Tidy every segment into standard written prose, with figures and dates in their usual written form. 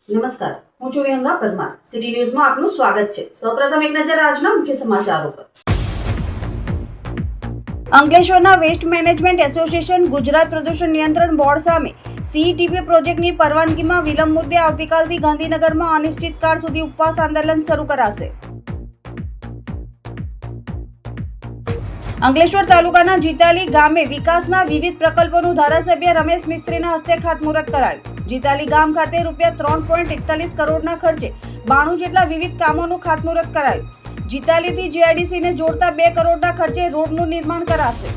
નમસ્કાર, હું છું વિહંગા પરમાર. સિટી ન્યૂઝમાં આપનું સ્વાગત છે. સૌપ્રથમ એક નજર આજના મુખ્ય સમાચારો પર. અંકલેશ્વરના વેસ્ટ મેનેજમેન્ટ એસોસિએશન ગુજરાત પ્રદૂષણ નિયંત્રણ બોર્ડ સામે સીઈટીપી પ્રોજેક્ટની પરવાનગીમાં વિલંબ મુદ્દે આવતીકાલથી ગાંધીનગરમાં અનિશ્ચિતકાળ સુધી ઉપવાસ આંદોલન શરૂ કરાશે. અંકલેશ્વર તાલુકાના જીતાલી ગામે વિકાસના વિવિધ પ્રકલ્પોનું ધારાસભ્ય રમેશ મિસ્ત્રીના હસ્તે ખાતમુહૂર્ત કરાયું. જીતાલી ગામ ખાતે ₹3.41 કરોડના ખર્ચે 92 જેટલા વિવિધ કામોનું ખાતમુહૂર્ત કરાયું. જીતાલીથી જીઆઈડીસીને જોડતા 2 કરોડના ખર્ચે રોડનું નિર્માણ કરાશે.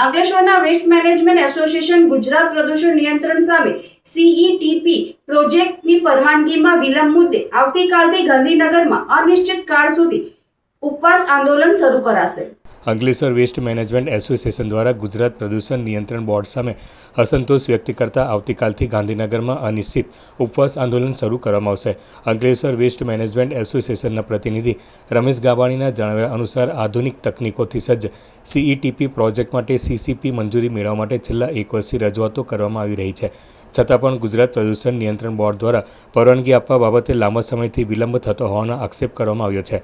અંકલેશ્વરના વેસ્ટ મેનેજમેન્ટ એસોસિએશન ગુજરાત પ્રદૂષણ નિયંત્રણ સામે સીઈટીપી પ્રોજેક્ટની પરવાનગીમાં વિલંબ મુદ્દે આવતીકાલથી ગાંધીનગરમાં અનિશ્ચિતકાળ સુધી ઉપવાસ આંદોલન શરૂ કરાશે. અંકલેશ્વર વેસ્ટ મેનેજમેન્ટ એસોસિએશન દ્વારા ગુજરાત પ્રદૂષણ નિયંત્રણ બોર્ડ સામે અસંતોષ વ્યક્ત કરતા આવતીકાલથી ગાંધીનગરમાં અનિશ્ચિત ઉપવાસ આંદોલન શરૂ કરવામાં આવશે. અંકલેશ્વર વેસ્ટ મેનેજમેન્ટ એસોસિએશનના પ્રતિનિધિ રમેશ ગાબાણીના જણાવ્યા અનુસાર આધુનિક તકનીકોથી સજ્જ સીઈટીપી પ્રોજેક્ટ માટે સીસીપી મંજૂરી મેળવવા માટે છેલ્લા 1 વર્ષથી રજૂઆતો કરવામાં આવી રહી છે. છતાં પણ ગુજરાત પ્રદૂષણ નિયંત્રણ બોર્ડ દ્વારા પરવાનગી આપવા બાબતે લાંબા સમયથી વિલંબ થતો હોવાનો આક્ષેપ કરવામાં આવ્યો છે.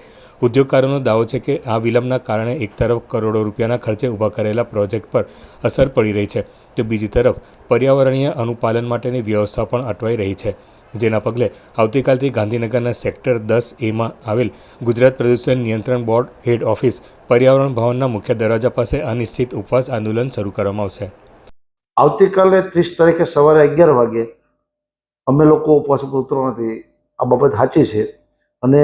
ઉદ્યોગકારોનો દાવો છે કે આ વિલંબના કારણે એક તરફ કરોડો રૂપિયાના ખર્ચે ઊભા કરેલા પ્રોજેક્ટ પર અસર પડી રહી છે, તો બીજી તરફ પર્યાવરણીય અનુપાલન માટેની વ્યવસ્થા પણ અટવાઈ રહી છે. જેના પગલે આવતીકાલથી ગાંધીનગરના સેક્ટર 10A આવેલ ગુજરાત પ્રદૂષણ નિયંત્રણ બોર્ડ હેડ ઓફિસ પર્યાવરણ ભવનના મુખ્ય દરવાજા પાસે અનિશ્ચિત ઉપવાસ આંદોલન શરૂ કરવામાં આવશે. આવતીકાલે 30 તારીખે સવારે 11 વાગે અમે લોકો ઉપવાસ પર ઉતરવાથી આ બાબત સાચી છે અને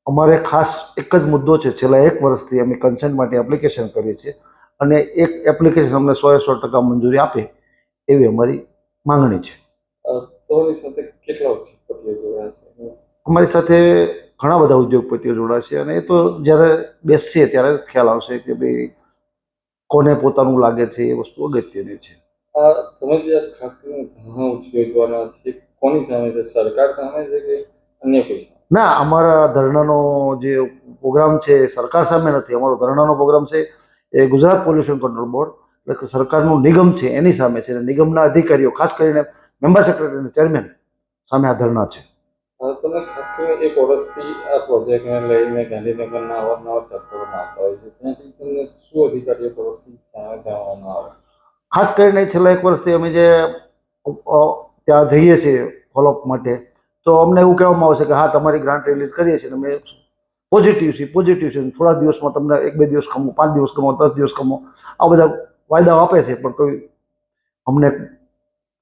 અમારે ખાસ એક જ મુદ્દો છે. છેલ્લા 1 વર્ષથી અમે કન્સેન્ટ માટે એપ્લિકેશન કરીએ છીએ અને એક એપ્લિકેશન અમને 100% મંજૂરી આપે એવી અમારી માંગણી છે. તમારી સાથે કેટલા ઉદ્યોગપતિઓ જોડાશે? અમારી સાથે ઘણા બધા ઉદ્યોગપતિઓ જોડાશે અને એ તો જ્યારે બેસીએ ત્યારે ખ્યાલ આવશે કે ભાઈ કોને પોતાનું લાગે છે. એ વસ્તુ અગત્યની છે. તમે જે ખાસ કરીને ધરણા ઉદ્યોગવાના છે, કોની સામે છે? સરકાર સામે છે કે અન્ય કોઈ સામે? ના, અમારા ધરણાનો જે પ્રોગ્રામ છે એ સરકાર સામે નથી. અમારો ધરણાનો પ્રોગ્રામ છે એ ગુજરાત પોલ્યુશન કંટ્રોલ બોર્ડ એટલે કે સરકારનું નિગમ છે એની સામે છે. નિગમના અધિકારીઓ ખાસ કરીને મેમ્બર સેક્રેટરી અને ચેરમેન સામે આ ધરણા છે. તમે ખાસ કરીને 1 વર્ષથી આ પ્રોજેક્ટને લઈને ગાંધીનગરના અવારનવાર ચક્કરોમાં આવતા હોય છે, ત્યાંથી તમને શું અધિકારીઓ તરફથી જણાવવામાં આવે? ખાસ કરીને છેલ્લા 1 વર્ષથી અમે જે ત્યાં જઈએ છીએ ફોલોઅપ માટે તો અમને એવું કહેવામાં આવશે કે હા તમારી ગ્રાન્ટ રિલીઝ કરીએ છીએ અને અમે પોઝિટિવ છે, થોડા દિવસમાં તમને 1-2 દિવસ કમો, 5 દિવસ કમો, 10 દિવસ કમો, આ બધા વાયદાઓ આપે છે પણ કોઈ અમને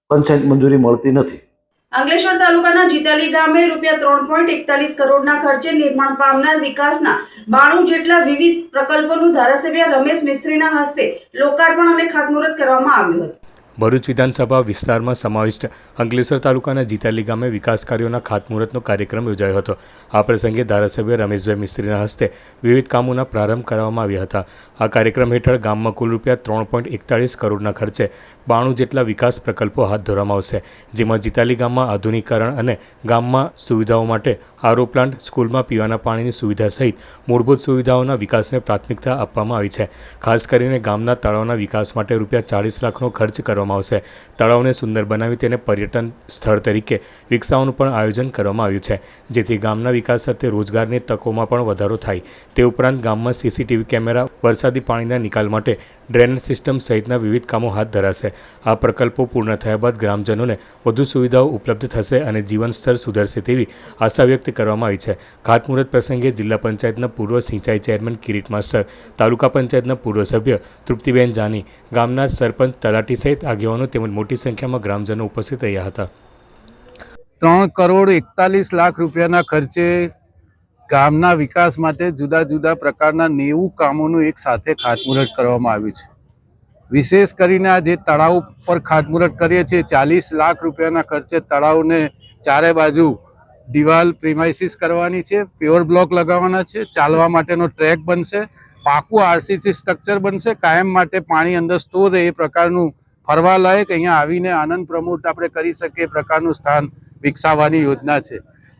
કન્સેન્ટ મંજૂરી મળતી નથી. અંકલેશ્વર તાલુકાના જીતાલી ગામે ₹3.41 કરોડના ખર્ચે નિર્માણ પામનાર વિકાસના 92 જેટલા વિવિધ પ્રકલ્પોનું ધારાસભ્ય રમેશ મિસ્ત્રીના હસ્તે લોકાર્પણ અને ખાતમુહૂર્ત કરવામાં આવ્યું હતું. ભરૂચ વિધાનસભા વિસ્તારમાં સમાવિષ્ટ અંકલેશ્વર તાલુકાના જીતાલી ગામે વિકાસ કાર્યોના ખાતમુહૂર્તનો કાર્યક્રમ યોજાયો હતો. આ પ્રસંગે ધારાસભ્ય રમેશભાઈ મિસ્ત્રીના હસ્તે વિવિધ કામોના પ્રારંભ કરવામાં આવ્યા હતા. આ કાર્યક્રમ હેઠળ ગામમાં કુલ ₹3.41 કરોડના ખર્ચે 92 જેટલા વિકાસ પ્રકલ્પો હાથ ધરવામાં આવશે. જેમાં જીતાલી ગામમાં આધુનિકીકરણ અને ગામમાં સુવિધાઓ માટે આરઓ પ્લાન્ટ, સ્કૂલમાં પીવાના પાણીની સુવિધા સહિત મૂળભૂત સુવિધાઓના વિકાસને પ્રાથમિકતા આપવામાં આવી છે. ખાસ કરીને ગામના તળાવના વિકાસ માટે ₹40 લાખનો ખર્ચ કરવામાં આવશે. તળાવને સુંદર બનાવી તેને પર્યટન સ્થળ તરીકે વિકસાવવાનું પણ આયોજન કરવામાં આવ્યું છે, જેથી ગામના વિકાસ સાથે રોજગારની તકોમાં પણ વધારો થાય. તે ઉપરાંત ગામમાં સીસીટીવી કેમેરા, વરસાદી પાણીના નિકાલ માટે ડ્રેનેજ સિસ્ટમ સહિતના વિવિધ કામો હાથ ધરાશે. આ પ્રકલ્પો પૂર્ણ થયા બાદ ગ્રામજનોને વધુ સુવિધાઓ ઉપલબ્ધ થશે અને જીવન સ્તર સુધરશે તેવી આશા વ્યક્ત કરવામાં આવી છે. ખાતમુહૂર્ત પ્રસંગે જિલ્લા પંચાયતના પૂર્વ સિંચાઈ ચેરમેન કિરીટ માસ્ટર, તાલુકા પંચાયતના પૂર્વ સભ્ય તૃપ્તિબેન જાની, ગામના સરપંચ, તલાટી સહિત આગેવાનો તેમજ મોટી સંખ્યામાં ગ્રામજનો ઉપસ્થિત રહ્યા હતા. ₹3.41 કરોડ ખર્ચે ગામના વિકાસ માટે જુદા જુદા પ્રકારના 90 કામોનું એક સાથે ખાતમુહૂર્ત કરવામાં આવ્યું છે. વિશેષ કરીને આ જે તળાવ પર ખાતમુહૂર્ત કરીએ છીએ, ₹40 લાખના ખર્ચે તળાવને ચારે બાજુ દિવાલ પ્રિમાઇસીસ કરવાની છે, પ્યોર બ્લોક લગાવવાના છે, ચાલવા માટેનો ટ્રેક બનશે, પાકું આરસીસી સ્ટ્રક્ચર બનશે, કાયમ માટે પાણી અંદર સ્ટોર રહે એ પ્રકારનું ફરવા લાયક અહીંયા આવીને આનંદ પ્રમોદ આપણે કરી શકીએ એ પ્રકારનું સ્થાન વિકસાવવાની યોજના છે.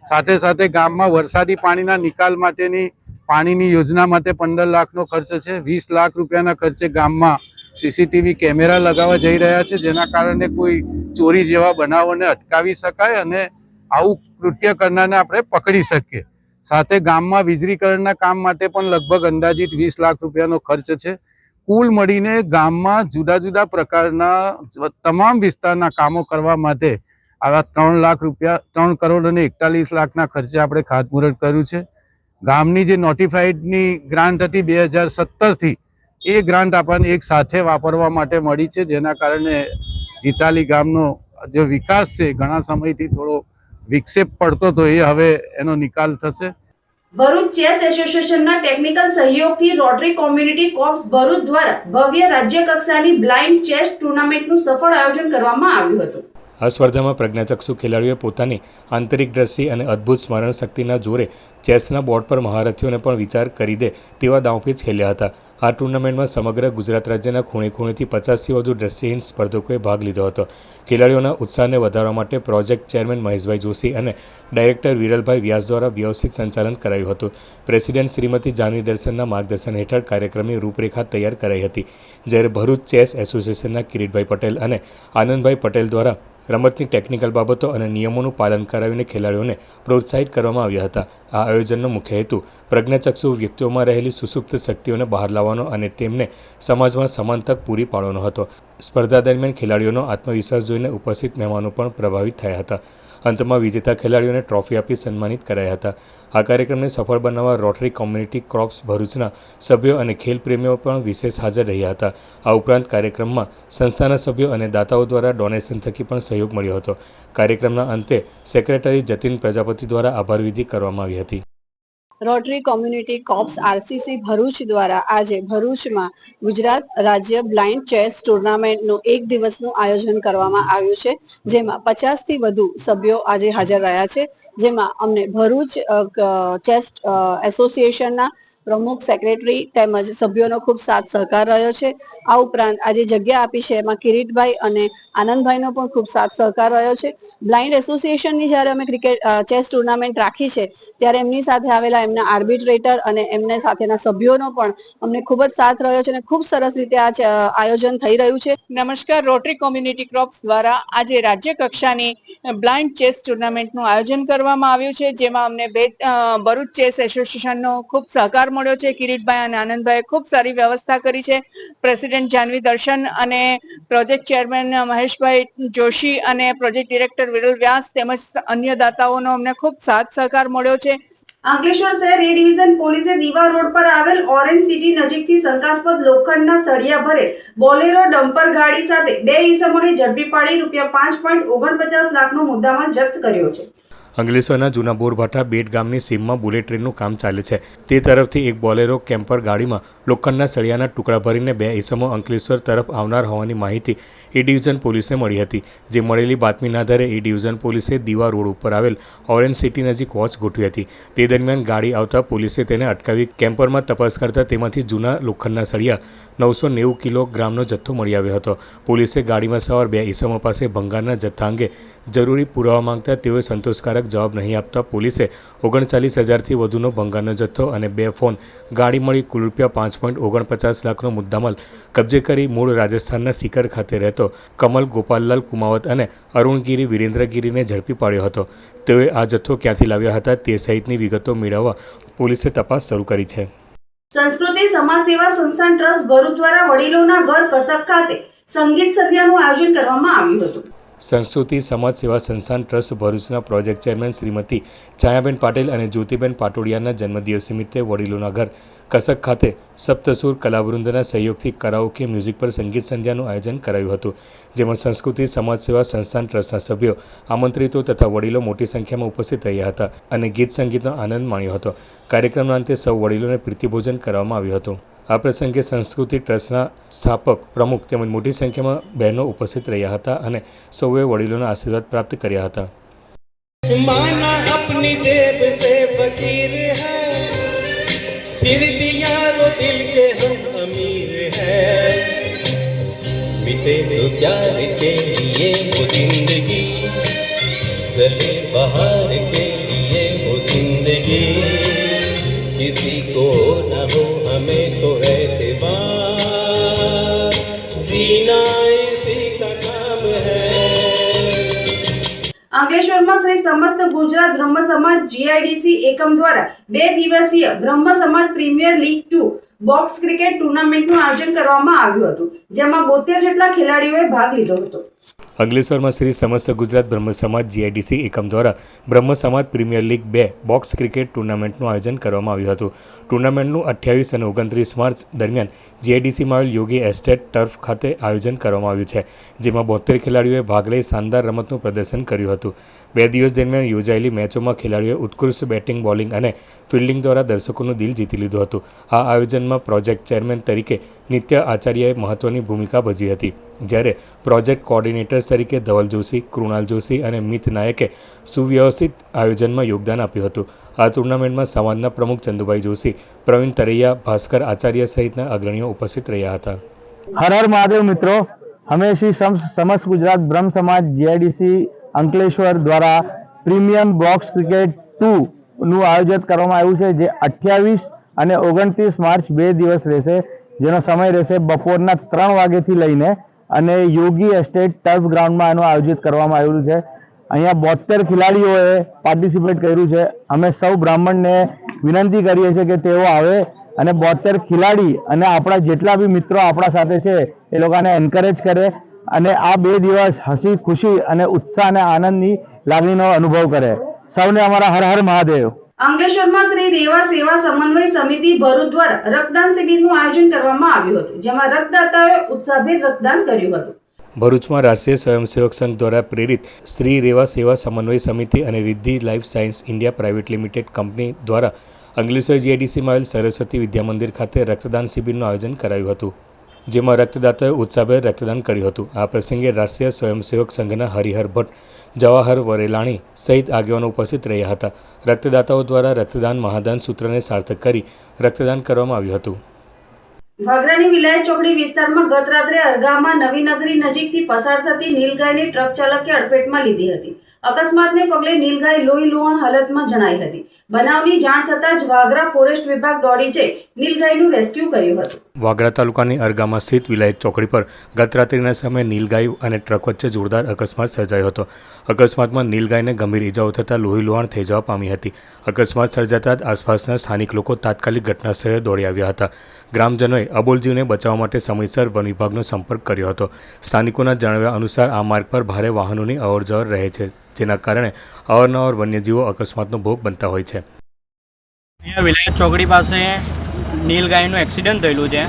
સાથે સાથે ગામમાં વરસાદી પાણીના નિકાલ માટેની પાણીની યોજના માટે 15 લાખનો ખર્ચ છે. ₹20 લાખ ખર્ચે ગામમાં સીસીટીવી કેમેરા લગાવવા જઈ રહ્યા છે, જેના કારણે કોઈ ચોરી જેવા બનાવોને અટકાવી શકાય અને આવું કૃત્ય કરનારને આપણે પકડી શકીએ. સાથે ગામમાં વીજળીકરણના કામ માટે પણ લગભગ અંદાજિત 20 લાખ રૂપિયાનો ખર્ચ છે. કુલ મળીને ગામમાં જુદા જુદા પ્રકારના તમામ વિસ્તારના કામો કરવા માટે આવા 3 કરોડ અને 41 લાખના ખર્ચે આપણે ખાતમુહૂર્ત કર્યું છે. ગામની જે નોટિફાઈડની ગ્રાન્ટ હતી 2017થી, એ ગ્રાન્ટ આપણને એક સાથે વાપરવા માટે મળી છે, જેના કારણે જીતાલી ગામનો જે વિકાસ છે ઘણા સમયથી થોડો વિક્ષેપ પડતો હતો, એ હવે એનો નિકાલ થશે. ભરૂચ ચેસ એસોસિએશનના ટેકનિકલ સહયોગથી રોટરી કોમ્યુનિટી કોર્પ્સ ભરૂચ દ્વારા ભવ્ય રાજ્ય કક્ષાની બ્લાઇન્ડ ચેસ ટુર્નામેન્ટનું સફળ આયોજન કરવામાં આવ્યું હતું. આ સ્પર્ધામાં પ્રજ્ઞાચક્ષુ ખેલાડીઓએ પોતાની આંતરિક દ્રષ્ટિ અને અદ્ભુત સ્મરણ શક્તિના જોરે ચેસના બોર્ડ પર મહારથીઓને પણ વિચાર કરી દે તેવા દાવપેચ ખેલ્યા હતા. આ ટુર્નામેન્ટમાં સમગ્ર ગુજરાત રાજ્યના ખૂણે ખૂણેથી 50થી વધુ દ્રષ્ટિહીન સ્પર્ધકોએ ભાગ લીધો હતો. ખેલાડીઓના ઉત્સાહને વધારવા માટે પ્રોજેક્ટ ચેરમેન મહેશભાઈ જોશી અને ડાયરેક્ટર વિરલભાઈ વ્યાસ દ્વારા વ્યવસ્થિત સંચાલન કરાયું હતું. પ્રેસિડેન્ટ શ્રીમતી જાનવી દર્શનના માર્ગદર્શન હેઠળ કાર્યક્રમની રૂપરેખા તૈયાર કરાઈ હતી, જ્યારે ભરૂચ ચેસ એસોસિએશનના કિરીટભાઈ પટેલ અને આનંદભાઈ પટેલ દ્વારા રમતની ટેકનિકલ બાબતો અને નિયમોનું પાલન કરાવીને ખેલાડીઓને પ્રોત્સાહિત કરવામાં આવ્યા હતા. આ આયોજનનો મુખ્ય હેતુ પ્રજ્ઞાચક્ષુ વ્યક્તિઓમાં રહેલી સુસુપ્ત શક્તિઓને બહાર લાવવાનો અને તેમને સમાજમાં સમાન તક પૂરી પાડવાનો હતો. સ્પર્ધા દરમિયાન ખેલાડીઓનો આત્મવિશ્વાસ જોઈને ઉપસ્થિત મહેમાનો પણ પ્રભાવિત થયા હતા. અંતમાં વિજેતા ખેલાડીઓને ટ્રોફી આપી સન્માનિત કરાયા હતા. આ કાર્યક્રમને સફળ બનાવવા રોટરી કોમ્યુનિટી કોર્પ્સ ભરૂચના સભ્યો અને ખેલપ્રેમીઓ પણ વિશેષ હાજર રહ્યા હતા. આ ઉપરાંત કાર્યક્રમમાં સંસ્થાના સભ્યો અને દાતાઓ દ્વારા ડોનેશન થકી પણ સહયોગ મળ્યો હતો. કાર્યક્રમના અંતે સેક્રેટરી જતીન પ્રજાપતિ દ્વારા આભાર વિધિ કરવામાં આવી હતી. Rotary community corps RCC Bharuch દ્વારા આજે ભરૂચમાં ગુજરાત રાજ્ય બ્લાઇન્ડ ચેસ ટુર્નામેન્ટનું એક દિવસનું આયોજન કરવામાં આવ્યું છે, જેમાં 50થી વધુ સભ્યો આજે હાજર રહ્યા છે. જેમાં અમને ભરૂચ ચેસ એસોસિએશનના પ્રમુખ, સેક્રેટરી તેમજ સભ્યોનો ખૂબ સાથ સહકાર રહ્યો છે. આ ઉપરાંત આજે જગ્યા આપી છે એમાં કિરીટભાઈ અને આનંદભાઈનો પણ ખૂબ સાથ સહકાર રહ્યો છે. બ્લાઇન્ડ એસોસિએશનની જ્યારે અમે ચેસ ટુર્નામેન્ટ રાખી છે ત્યારે એમની સાથે આવેલા એમના આર્બિટ્રેટર અને એમને સાથેના સભ્યોનો પણ અમને ખૂબ જ સાથ રહ્યો છે અને ખૂબ સરસ રીતે આ આયોજન થઈ રહ્યું છે. નમસ્કાર. રોટરી કોમ્યુનિટી કોર્પ્સ દ્વારા આજે રાજ્ય કક્ષાની બ્લાઇન્ડ ચેસ ટુર્નામેન્ટનું આયોજન કરવામાં આવ્યું છે, જેમાં અમને ભરૂચ ચેસ એસોસિએશનનો ખૂબ સહકાર મળ્યો છે. કિરીટભાઈ અને આનંદભાઈએ ખૂબ સારી વ્યવસ્થા કરી છે. પ્રેસિડેન્ટ જાનવી દર્શન અને પ્રોજેક્ટ ચેરમેન મહેશભાઈ જોશી અને પ્રોજેક્ટ ડિરેક્ટર વિરલ વ્યાસ તેમજ અન્ય દાતાઓનો અમને ખૂબ સાથ સહકાર મળ્યો છે. અંકલેશ્વર શહેર એ ડિવિઝન પોલીસે દીવા રોડ પર આવેલ ઓરેન્જ સિટી નજીકથી શંકાસ્પદ લોખંડના સળિયા ભરેલ બોલેરો ડમ્પર ગાડી સાથે 2 ઈસમોને ઝડપી પાડી ₹5.49 લાખનો મુદ્દામાલ જપ્ત કર્યો છે. અંકલેશ્વરના જૂના બોરભાઠા બેટ ગામની સીમમાં બુલેટ ટ્રેનનું કામ ચાલે છે. તે તરફથી એક બોલેરો કેમ્પર ગાડીમાં લોખંડના સળિયાના ટુકડા ભરીને 2 ઈસમો અંકલેશ્વર તરફ આવનાર હોવાની માહિતી એ ડિવિઝન પોલીસે મળી હતી. જે મળેલી બાતમીના આધારે એ ડિવિઝન પોલીસે દીવા રોડ ઉપર આવેલ ઓરેન્જ સિટી નજીક વોચ ગોઠવી હતી. તે દરમિયાન ગાડી આવતા પોલીસે તેને અટકાવી કેમ્પરમાં તપાસ કરતા તેમાંથી જૂના લોખંડના સળિયા 990 કિલોગ્રામનો જથ્થો મળી આવ્યો હતો. પોલીસે ગાડીમાં સવાર 2 ઈસમો પાસે ભંગારના જથ્થા અંગે જરૂરી પુરાવા માંગતા તેઓએ સંતોષકારક જવાબ નહીં આપતા પોલીસે 39,000થી વધુનો ભંગારનો જથ્થો અને 2 ફોન, ગાડી મળી કુલ ₹5.49 લાખનો મુદ્દામાલ કબજે કરી મૂળ રાજસ્થાનના સિકર ખાતે રહેતો કમલ ગોપાલલાલ કુમાવત અને અરુણગીરી વિરેન્દ્રગીરીને ઝડપી પાડ્યો હતો. તેઓએ આ જથ્થો ક્યાંથી લાવ્યા હતા તે સહિતની વિગતો મેળવવા પોલીસે તપાસ શરૂ કરી છે. સંસ્કૃતિ સમાજ સેવા સંસ્થાન ટ્રસ્ટ ભરૂચ દ્વારા વડીલોના ઘર કસક ખાતે સંગીત સંધ્યાનું આયોજન કરવામાં આવ્યું હતું. સંસ્કૃતિ સમાજ સેવા સંસ્થાન ટ્રસ્ટ ભરૂચના પ્રોજેક્ટ ચેરમેન શ્રીમતી છાયાબેન પાટીલ અને જ્યોતિબેન પાટોડિયાના જન્મદિવસ નિમિત્તે વડીલોના ઘર કસક ખાતે સપ્તસુર કલાવૃંદના સહયોગથી કરાઓકે મ્યુઝિક પર સંગીત સંધ્યાનું આયોજન કરાયું હતું, જેમાં સંસ્કૃતિ સમાજ સેવા સંસ્થાન ટ્રસ્ટના સભ્યો, આમંત્રિતો તથા વડીલો મોટી સંખ્યામાં ઉપસ્થિત રહ્યા હતા અને ગીત સંગીતનો આનંદ માણ્યો હતો. કાર્યક્રમના અંતે સૌ વડીલોને પ્રીતિભોજન કરવામાં આવ્યું હતું. આ પ્રસંગે સંસ્કૃતિ ટ્રસ્ટના સ્થાપક, પ્રમુખ તેમજ મોટી સંખ્યામાં બહેનો ઉપસ્થિત રહ્યા હતા અને સૌએ વડીલોના આશીર્વાદ પ્રાપ્ત કર્યા હતા. माना अपनी जेब से फकीर है, फिर भी यारो दिल के हम अमीर है, मिटे तो प्यार के लिए वो जिंदगी, चले बहार के लिए वो जिंदगी, किसी को न हो हमें तो एतबार, અંકલેશ્વરમાં શ્રી સમસ્ત ગુજરાત બ્રહ્મ સમાજ જીઆઈડીસી એકમ દ્વારા 2 દિવસીય બ્રહ્મ સમાજ પ્રીમિયર લીગ 2 બોક્સ ક્રિકેટ ટુર્નામેન્ટનું આયોજન કરવામાં આવ્યું હતું, જેમાં 72 જેટલા ખેલાડીઓએ ભાગ લીધો હતો. અંકલેશ્વરમાં શ્રી સમસ્ત ગુજરાત બ્રહ્મ સમાજ જીઆઈડીસી એકમ દ્વારા બ્રહ્મ સમાજ પ્રીમિયર લીગ 2 બોક્સ ક્રિકેટ ટુર્નામેન્ટનું આયોજન કરવામાં આવ્યું હતું. ટુર્નામેન્ટનું 28 અને 29 માર્ચ દરમિયાન જીઆઈડીસીમાં આવેલ યોગી એસ્ટેટ ટર્ફ ખાતે આયોજન કરવામાં આવ્યું છે, જેમાં 72 ખેલાડીઓએ ભાગ લઈ શાનદાર રમતનું પ્રદર્શન કર્યું હતું. 2 દિવસ દરમિયાન યોજાયેલી મેચોમાં ખેલાડીઓએ ઉત્કૃષ્ટ બેટિંગ, બોલિંગ અને ફિલ્ડિંગ દ્વારા દર્શકોનું દિલ જીતી લીધું હતું. આ આયોજનમાં પ્રોજેક્ટ ચેરમેન તરીકે નિત્ય આચાર્યએ મહત્વની ભૂમિકા ભજવી હતી, જ્યારે પ્રોજેક્ટ કોઓર્ડિનેટર્સ તરીકે ધવલ જોશી, કૃણાલ જોશી અને મિત નાયકે સુવ્યવસ્થિત આયોજનમાં યોગદાન આપ્યું હતું. આ ટુર્નામેન્ટમાં સમાજના પ્રમુખ ચંદુભાઈ જોશી, પ્રવીણ તરૈયા, ભાસ્કર આચાર્ય સહિતના અગ્રણીઓ ઉપસ્થિત રહ્યા હતા. હર હર મહાદેવ મિત્રો, અમે શ્રી સમસ્ત ગુજરાત બ્રહ્મ સમાજ જીઆઈડીસી અંકલેશ્વર દ્વારા પ્રીમિયમ બોક્સ ક્રિકેટ 2 નું આયોજન કરવામાં આવ્યું છે, જે 28 અને 29 માર્ચ 2 દિવસ રહેશે, જેનો સમય રહેશે બપોરના 3 વાગ્યાથી લઈને અને યોગી એસ્ટેટ ટર્ફ ગ્રાઉન્ડમાં એનું આયોજિત કરવામાં આવ્યું છે. અહીંયા 72 ખેલાડીઓએ પાર્ટિસિપેટ કર્યું છે. અમે સૌ બ્રાહ્મણને વિનંતી કરીએ છીએ કે તેઓ આવે અને 72 ખેલાડી અને આપણા જેટલા બી મિત્રો આપણા સાથે છે એ લોકોને એન્કરેજ કરે અને આ 2 દિવસ હસી ખુશી અને ઉત્સાહ અને આનંદની લાગણીનો અનુભવ કરે. સૌને અમારા હર હર મહાદેવ. અંકલેશ્વરમાં શ્રી રેવા સેવા સમન્વય સમિતિ ભરૂચ દ્વારા રક્તદાન શિબિરનું આયોજન કરવામાં આવ્યું હતું, જેમાં રક્તદાતાઓએ ઉત્સાહભેર રક્તદાન કર્યું હતું. ભરૂચમાં રાષ્ટ્રીય સ્વયંસેવક સંઘ દ્વારા પ્રેરિત શ્રી રેવા સેવા સમન્વય સમિતિ અને Riddhi life science India private limited company દ્વારા અંકલેશ્વર જીઆઈડીસીમાં આવેલ સરસ્વતી વિદ્યા મંદિર ખાતે રક્તદાન શિબિરનું આયોજન કરાયું હતું, જેમાં રક્તદાતાઓએ ઉત્સાહભેર રક્તદાન કર્યું હતું. આ પ્રસંગે રાષ્ટ્રીય સ્વયંસેવક સંઘના હરિહર ભટ્ટ, જવાહર વરેલાણી સહિત આગેવાનો ઉપસ્થિત રહ્યા હતા. રક્તદાતાઓ દ્વારા રક્તદાન મહાદાન સૂત્રને સાર્થક કરી રક્તદાન કરવામાં આવ્યું હતું. વાગરાની વિલાયત ચોકડી વિસ્તારમાં ગત રાત્રે અરગામાં નવી નગરી નજીકથી પસાર થતી નીલગાયને ટ્રક ચાલકે અડફેટમાં લીધી હતી. અકસ્માતને પગલે નીલગાય લોહી લુહાણ હાલતમાં જણાઈ હતી. બનાવની જાણ થતાં જ વાગરા ફોરેસ્ટ વિભાગ દોડી જઈ નીલગાયનું રેસ્ક્યુ કર્યું હતું. વાગરા તાલુકાની અરગામા સ્થિત વિલાયત ચોકડી પર ગત રાત્રિના સમયે નીલગાય અને ટ્રક વચ્ચે જોરદાર અકસ્માત સર્જાયો હતો. અકસ્માતમાં નીલગાયને ગંભીર ઇજાઓ થતાં લોહી લુહાણ થઈ જવા પામી હતી. અકસ્માત સર્જાતા જ આસપાસના સ્થાનિક લોકો તાત્કાલિક ઘટનાસ્થળે દોડી આવ્યા હતા. ગ્રામજનોએ અબોલજીવને બચાવવા માટે સમયસર વન વિભાગનો સંપર્ક કર્યો હતો. સ્થાનિકોના જણાવ્યા અનુસાર આ માર્ગ પર ભારે વાહનોની અવરજવર રહે છે, જેના કારણે અવારનવાર વન્યજીવો અકસ્માતનો ભોગ બનતા હોય છે. અહીંયા વિલાયત ચોકડી પાસે નીલગાયનું એક્સિડન્ટ થયેલું છે.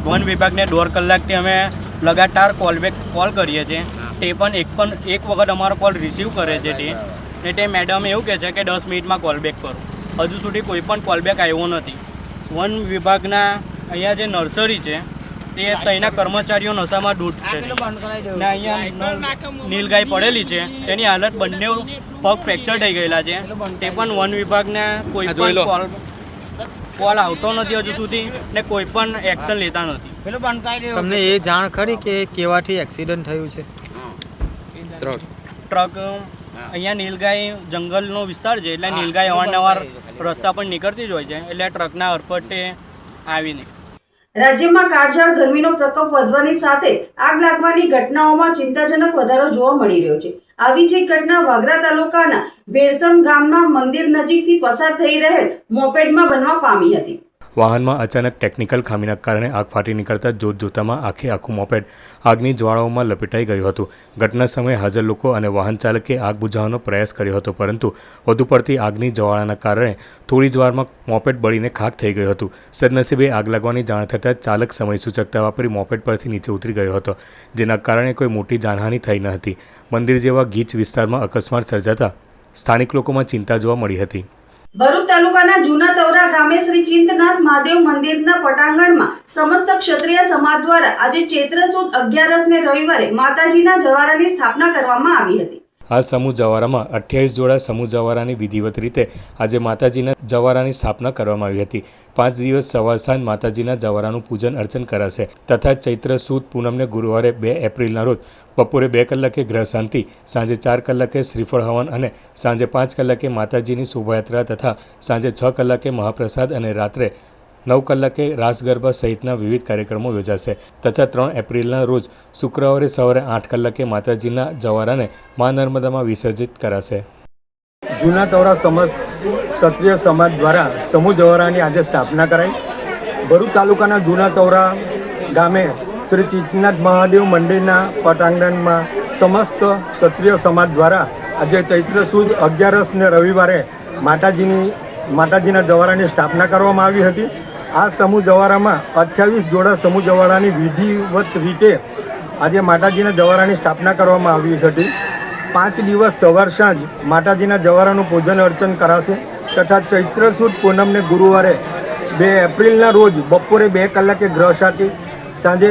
વન વિભાગને 1.5 કલાકથી અમે લગાતાર કોલ કરીએ છીએ. તે પણ એક વખત અમારો કોલ રિસીવ કરે છે તે મેડમ એવું કહે છે કે 10 મિનિટમાં કોલબેક કરો. હજુ સુધી કોઈ પણ કોલબેક આવ્યો નથી. વન વિભાગના અહીંયા જે નર્સરી છે તે ત્યાંના કર્મચારીઓ નશામાં ડૂટ છે ને અહીંયા નીલગાય પડેલી છે, તેની હાલત બંને પગ ફ્રેક્ચર થઈ ગયેલા છે. તે પણ વન વિભાગના કોઈ પણ કોલ આવતો નથી હજુ સુધી ને કોઈ પણ એક્શન લેતા નથી. તમને એ જાણ ખરી કે કેવાથી એક્સિડન્ટ થયું છે? ટ્રક અહીંયા નીલગાય જંગલનો વિસ્તાર છે, એટલે નીલગાય અવારનવાર રસ્તા પર નીકળતી જ હોય છે, એટલે ટ્રકના અડફટે આવીને. રાજ્યમાં કાળઝાળ ગરમીનો પ્રકોપ વધવાની સાથે આગ લાગવાની ઘટનાઓમાં ચિંતાજનક વધારો જોવા મળી રહ્યો છે. આવી જ એક ઘટના વાગરા તાલુકાના ભેરસમ ગામના મંદિર નજીકથી પસાર થઈ રહેલ મોપેડમાં બનવા પામી હતી. વાહનમાં અચાનક ટેકનિકલ ખામીના કારણે આગ ફાટી નીકળતા જોતજોતામાં આખું મોપેડ આગની જ્વાળાઓમાં લપેટાઈ ગયું હતું. ઘટના સમયે હાજર લોકો અને વાહન ચાલકે આગ બુઝાવવાનો પ્રયાસ કર્યો હતો, પરંતુ વધુ પડતી આગની જ્વાળાના કારણે થોડી જ વારમાં મોપેડ બળીને ખાખ થઈ ગયું હતું. સદનસીબે આગ લાગવાની જાણ થતાં ચાલક સમય સૂચકતા વાપરી મોપેડ પરથી નીચે ઉતરી ગયો હતો, જેના કારણે કોઈ મોટી જાનહાનિ થઈ ન હતી. મંદિર જેવા ગીચ વિસ્તારમાં અકસ્માત સર્જાતા સ્થાનિક લોકોમાં ચિંતા જોવા મળી હતી. ભરૂચ તાલુકાના જૂના તવરા ગામે શ્રી ચિંતનાથ મહાદેવ મંદિરના પટાંગણમાં સમસ્ત ક્ષત્રિય સમાજ દ્વારા આજે ચૈત્ર સુદ 11ને રવિવારે માતાજીના જવારાની સ્થાપના કરવામાં આવી હતી. આ સમૂહ જવારામાં 28 જોડા સમૂહ જવારાની વિધિવત રીતે આજે માતાજીના જવારાની સ્થાપના કરવામાં આવી હતી. 5 દિવસ સવાર સાંજ માતાજીના જવારાનું પૂજન અર્ચન કરાશે તથા ચૈત્ર સુદ પૂનમને ગુરુવારે 2 એપ્રિલના રોજ બપોરે 2 કલાકે ગ્રહ શાંતિ, સાંજે 4 કલાકે શ્રીફળ હવન અને સાંજે 5 કલાકે માતાજીની શોભાયાત્રા તથા સાંજે 6 કલાકે મહાપ્રસાદ અને રાત્રે 9 કલાકે રાસ ગરબા સહિતના વિવિધ કાર્યક્રમો યોજાશે તથા 3 એપ્રિલના રોજ શુક્રવારે સવારે 8 કલાકે માતાજીના જવારાને મા નર્મદામાં વિસર્જિત કરાશે. જૂના તવરા સમસ્ત ક્ષત્રિય સમાજ દ્વારા સમૂહ જવારાની આજે સ્થાપના કરાઈ. ભરૂચ તાલુકાના જૂના તવરા ગામે શ્રી ચિત્તનાથ મહાદેવ મંદિરના પટાંગણમાં સમસ્ત ક્ષત્રિય સમાજ દ્વારા આજે ચૈત્ર સુદ 11 ને રવિવારે માતાજીના જવારાની સ્થાપના કરવામાં આવી હતી. આ સમૂહ જવારામાં 28 જોડા સમૂહ જવારાની વિધિવત રીતે આજે માતાજીના જવારાની સ્થાપના કરવામાં આવી હતી. 5 દિવસ સવાર સાંજ માતાજીના જવારાનું પૂજન અર્ચન કરાશે તથા ચૈત્ર સુદ પૂનમને ગુરુવારે 2 એપ્રિલના રોજ બપોરે 2 કલાકે ગ્રહ શાંતિ, સાંજે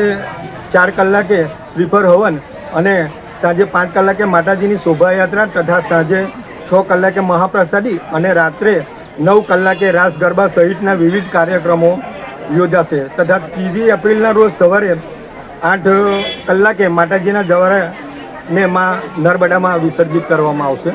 4 કલાકે શ્રીફળ હવન અને સાંજે 5 કલાકે માતાજીની શોભાયાત્રા તથા સાંજે 6 કલાકે મહાપ્રસાદી અને રાત્રે 9 કલાકે રાસ ગરબા સહિતના વિવિધ કાર્યક્રમો યોજાશે તથા 3 એપ્રિલના રોજ સવારે 8 કલાકે માતાજીના જવારાને મા નર્મદામાં વિસર્જિત કરવામાં આવશે.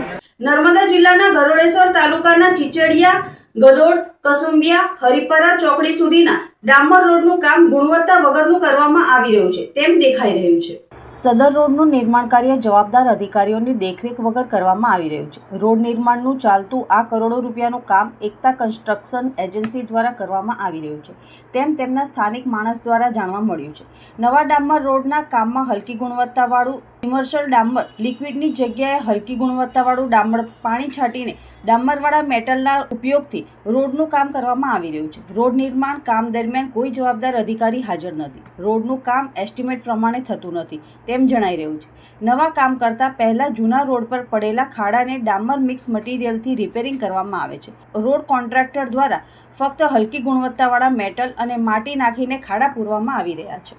નર્મદા જિલ્લાના ગરોડેશ્વર તાલુકાના ચીચડિયા, ગદોડ, કસુંબિયા, હરિપરા ચોકડી સુધીના ડામર રોડનું કામ ગુણવત્તા વગરનું કરવામાં આવી રહ્યું છે તેમ દેખાઈ રહ્યું છે. સદર રોડનું નિર્માણ કાર્ય જવાબદાર અધિકારીઓની દેખરેખ વગર કરવામાં આવી રહ્યું છે. રોડ નિર્માણનું ચાલતું આ કરોડો રૂપિયાનું કામ એકતા કન્સ્ટ્રક્શન એજન્સી દ્વારા કરવામાં આવી રહ્યું છે તેમ તેમના સ્થાનિક માણસ દ્વારા જાણવા મળ્યું છે. નવા ડામર રોડના કામમાં હલકી ગુણવત્તાવાળું ઇમર્શલ ડામર લિક્વિડની જગ્યાએ હલકી ગુણવત્તાવાળું ડામર પાણી છાંટીને ડામરવાળા મેટલના ઉપયોગથી રોડનું કામ કરવામાં આવી રહ્યું છે. રોડ નિર્માણ કામ દરમિયાન કોઈ જવાબદાર અધિકારી હાજર નથી. રોડનું કામ એસ્ટિમેટ પ્રમાણે થતું નથી તેમ જણાઈ રહ્યું છે. નવા કામ કરતાં પહેલાં જૂના રોડ પર પડેલા ખાડાને ડામર મિક્સ મટીરિયલથી રિપેરિંગ કરવામાં આવે છે. રોડ કોન્ટ્રાક્ટર દ્વારા ફક્ત હલકી ગુણવત્તાવાળા મેટલ અને માટી નાખીને ખાડા પૂરવામાં આવી રહ્યા છે.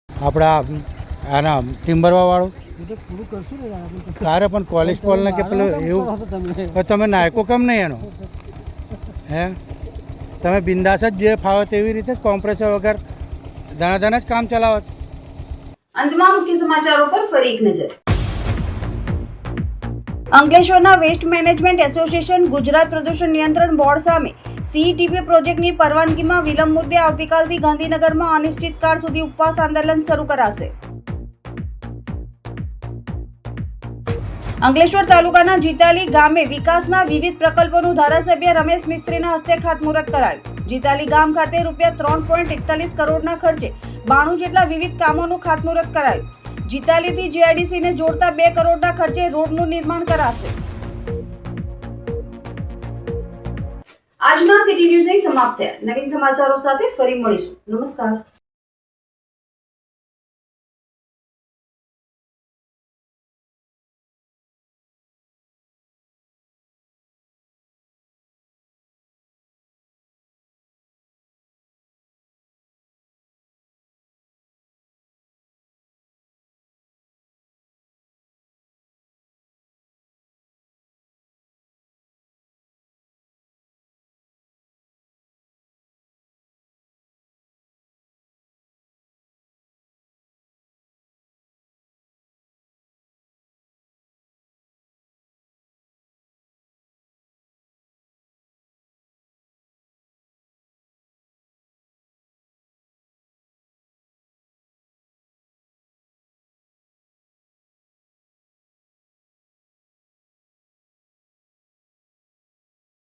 આપણા આના ટિમ્બરવાળું તારે પણ કોલેજ પોલને કે પેલું એવું તમે નાયકો કેમ નહીં એનો હે તમે બિંદાસ જ જે ફાવે તેવી રીતે જ કોમ્પ્રેસર વગર દાણા જ કામ ચલાવો. અંતમાં મુખ્ય સમાચારો પર ફરી એક નજર. અંકલેશ્વરના વેસ્ટ મેનેજમેન્ટ એસોસિએશન ગુજરાત પ્રદૂષણ નિયંત્રણ બોર્ડ સામે સીઈટીપી પ્રોજેક્ટની પરવાનગીમાં વિલંબ મુદ્દે આવતીકાલથી ગાંધીનગરમાં અનિશ્ચિતકાળ સુધી ઉપવાસ આંદોલન શરૂ કરાશે. અંકલેશ્વર તાલુકાના જીતાલી ગામે વિકાસના વિવિધ પ્રકલ્પોનું ધારાસભ્ય રમેશ મિસ્ત્રીના હસ્તે ખાતમુહૂર્ત કરાયું. જીતાલી ગામ ખાતે ₹3.41 કરોડના ખર્ચે 92 જેટલા વિવિધ કામોનું ખાતમુહૂર્ત કરાયું. જીતાલીથી જીઆઈડીસીને જોડતા 2 કરોડના ખર્ચે રોડનું નિર્માણ કરાશે. આજના સિટી ન્યૂઝ સમાપ્ત થયા. નવીન સમાચારો સાથે ફરી મળીશું. નમસ્કાર.